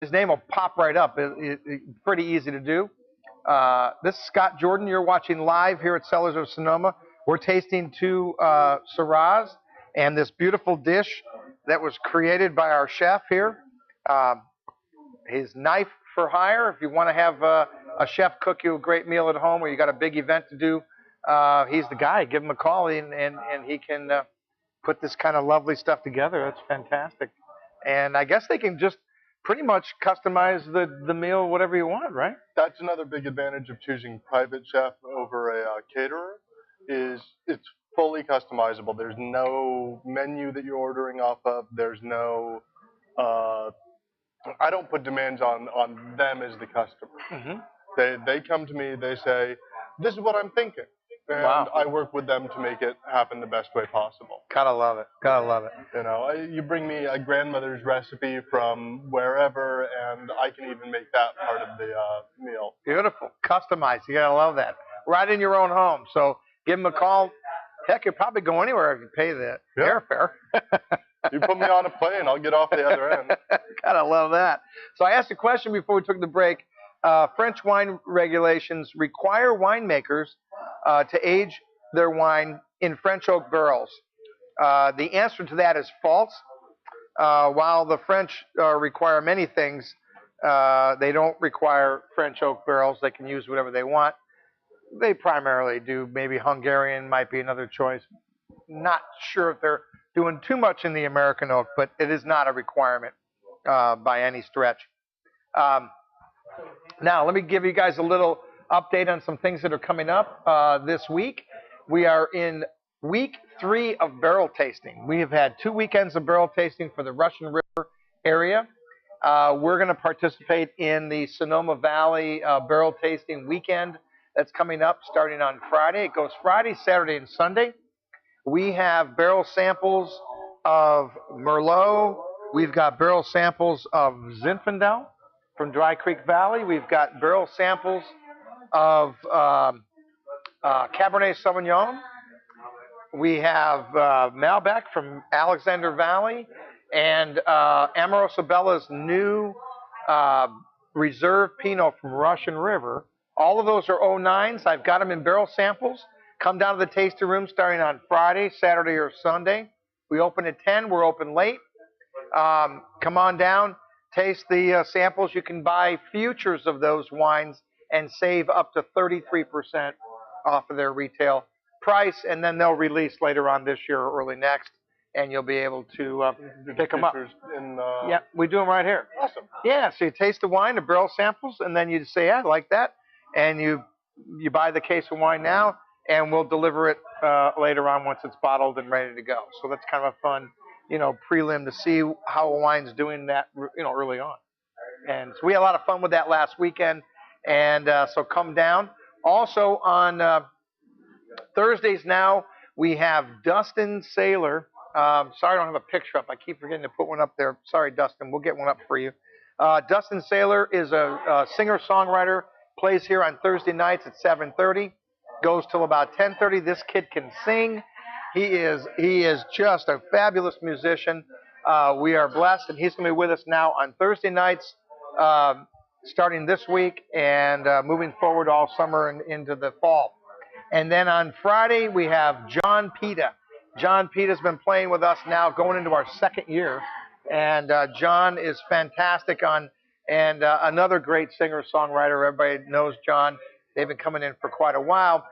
his name will pop right up. Pretty easy to do. This is Scott Jordan. You're watching live here at Cellars of Sonoma. We're tasting two Syrahs and this beautiful dish that was created by our chef here. Um, his knife for hire. If you want to have a chef cook you a great meal at home, or you got a big event to do, he's the guy. Give him a call, and he can put this kind of lovely stuff together. That's fantastic. And I guess they can just pretty much customize the meal whatever you want, right? That's another big advantage of choosing private chef over a caterer. Is it's fully customizable. There's no menu that you're ordering off of. There's no I don't put demands on them as the customer. Mm-hmm. They come to me. They say, "This is what I'm thinking," and Wow. I work with them to make it happen the best way possible. Gotta love it. Gotta love it. You know, you bring me a grandmother's recipe from wherever, and I can even make that part of the meal. Beautiful. Customized. You gotta love that. Right in your own home. So give him a call. Heck, you'll probably go anywhere if you pay the airfare. You put me on a plane, I'll get off the other end. Gotta love that. So I asked a question before we took the break. French wine regulations require winemakers to age their wine in French oak barrels. The answer to that is false. While the French require many things, they don't require French oak barrels. They can use whatever they want. They primarily do. Maybe Hungarian might be another choice. Not sure if they're doing too much in the American oak, but it is not a requirement by any stretch. Um, Now, let me give you guys a little update on some things that are coming up this week. We are in week 3 of barrel tasting. We have had 2 weekends of barrel tasting for the Russian River area. We're going to participate in the Sonoma Valley barrel tasting weekend that's coming up starting on Friday. It goes Friday, Saturday, and Sunday. We have barrel samples of Merlot. We've got barrel samples of Zinfandel from Dry Creek Valley. We've got barrel samples of Cabernet Sauvignon. We have Malbec from Alexander Valley and Amorosa Bella's new Reserve Pinot from Russian River. All of those are 09s. I've got them in barrel samples. Come down to the tasting room starting on Friday, Saturday, or Sunday. We open at 10. We're open late. Come on down. Taste the samples. You can buy futures of those wines and save up to 33% off of their retail price, and then they'll release later on this year or early next, and you'll be able to pick them up. Yeah, we do them right here. Awesome. Yeah, so you taste the wine, the barrel samples, and then you say, yeah, I like that, and you buy the case of wine now, and we'll deliver it later on once it's bottled and ready to go. So that's kind of a fun prelim to see how a wine's doing that, early on. And so we had a lot of fun with that last weekend. And so come down. Also on Thursdays now, we have Dustin Saylor. Sorry I don't have a picture up. I keep forgetting to put one up there. Sorry, Dustin. We'll get one up for you. Dustin Saylor is a singer-songwriter, plays here on Thursday nights at 7:30, goes till about 10:30. This kid can sing. He is just a fabulous musician. We are blessed, and he's going to be with us now on Thursday nights, starting this week and moving forward all summer and into the fall. And then on Friday we have John Pita. John Pita's been playing with us now, going into our 2nd year, and John is fantastic and another great singer-songwriter. Everybody knows John. They've been coming in for quite a while.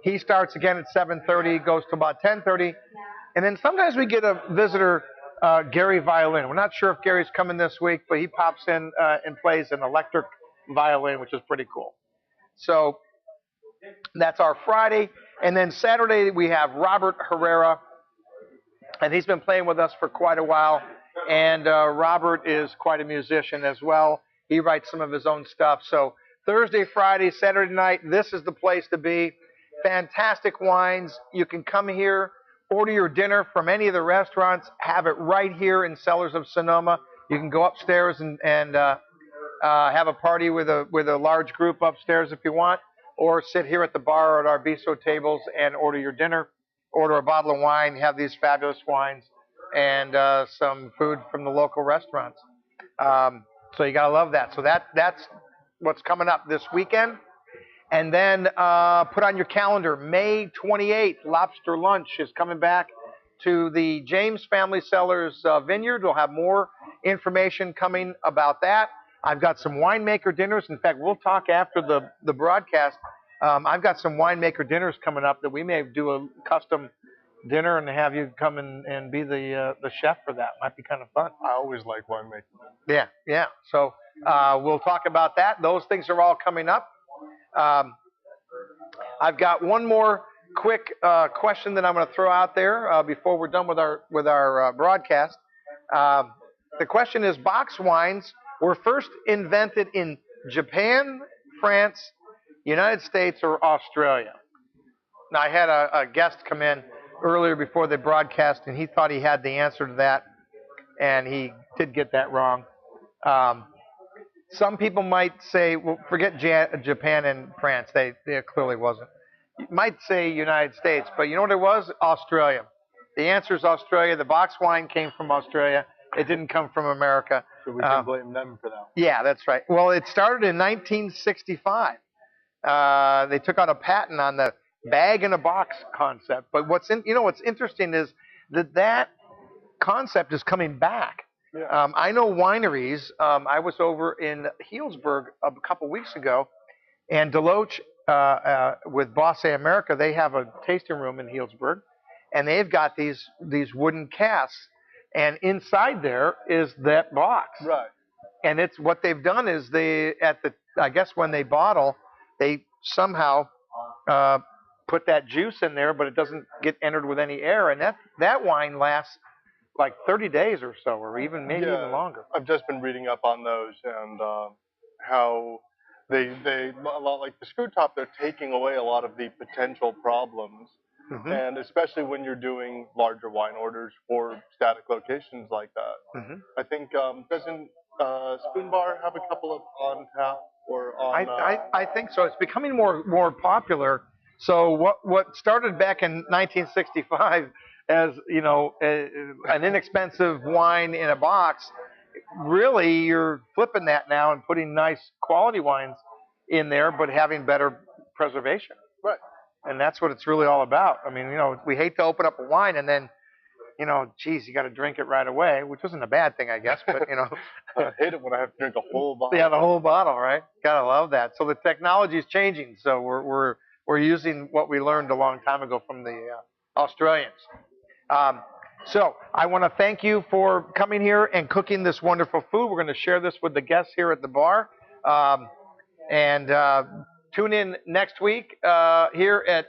He starts again at 7:30, goes to about 10:30. And then sometimes we get a visitor, Gary Violin. We're not sure if Gary's coming this week, but he pops in and plays an electric violin, which is pretty cool. So that's our Friday. And then Saturday we have Robert Herrera, and he's been playing with us for quite a while. And Robert is quite a musician as well. He writes some of his own stuff. So Thursday, Friday, Saturday night, this is the place to be. Fantastic wines. You can come here, order your dinner from any of the restaurants, have it right here in Cellars of Sonoma. You can go upstairs and have a party with a large group upstairs if you want, or sit here at the bar or at our bistro tables and order your dinner, order a bottle of wine, have these fabulous wines, and some food from the local restaurants. So you gotta love that. So that's what's coming up this weekend. And then put on your calendar, May 28th, Lobster Lunch is coming back to the James Family Cellars Vineyard. We'll have more information coming about that. I've got some winemaker dinners. In fact, we'll talk after the broadcast. I've got some winemaker dinners coming up that we may do a custom dinner and have you come and be the chef for that. Might be kind of fun. I always like winemaking. Yeah, yeah. So we'll talk about that. Those things are all coming up. I've got one more quick question that I'm going to throw out there before we're done with our broadcast. The question is: box wines were first invented in Japan, France, United States, or Australia? Now, I had a guest come in earlier before the broadcast, and he thought he had the answer to that, and he did get that wrong. Some people might say, well, forget Japan and France. They clearly wasn't. You might say United States, but you know what it was? Australia. The answer is Australia. The box wine came from Australia. It didn't come from America. So we can blame them for that. Yeah, that's right. Well, it started in 1965. They took out a patent on the bag in a box concept. But what's interesting is that concept is coming back. Yeah. I know wineries. I was over in Healdsburg a couple weeks ago, and Deloach with Bosse America, they have a tasting room in Healdsburg, and they've got these wooden casks, and inside there is that box. Right. And it's what they've done is I guess when they bottle, they somehow put that juice in there, but it doesn't get entered with any air, and that wine lasts like 30 days or so, or even maybe even longer. I've just been reading up on those and how they a lot like the screw top, they're taking away a lot of the potential problems. Mm-hmm. And especially when you're doing larger wine orders for static locations like that. Mm-hmm. I think doesn't Spoon Bar have a couple of on tap or on? I think so. It's becoming more popular. So what started back in 1965 as an inexpensive wine in a box, really you're flipping that now and putting nice quality wines in there, but having better preservation. Right. And that's what it's really all about. I mean, we hate to open up a wine and then, geez, you got to drink it right away, which isn't a bad thing, I guess. But I hate it when I have to drink a whole bottle. Yeah, the whole bottle, right? Gotta love that. So the technology is changing. So we're using what we learned a long time ago from the Australians. So I want to thank you for coming here and cooking this wonderful food. We're going to share this with the guests here at the bar. And tune in next week here at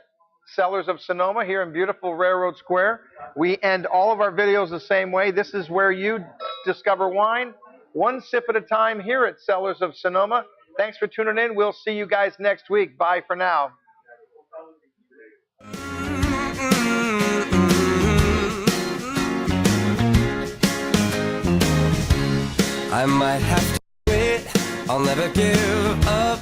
Cellars of Sonoma here in beautiful Railroad Square. We end all of our videos the same way. This is where you discover wine, one sip at a time here at Cellars of Sonoma. Thanks for tuning in. We'll see you guys next week. Bye for now. I might have to quit, I'll never give up.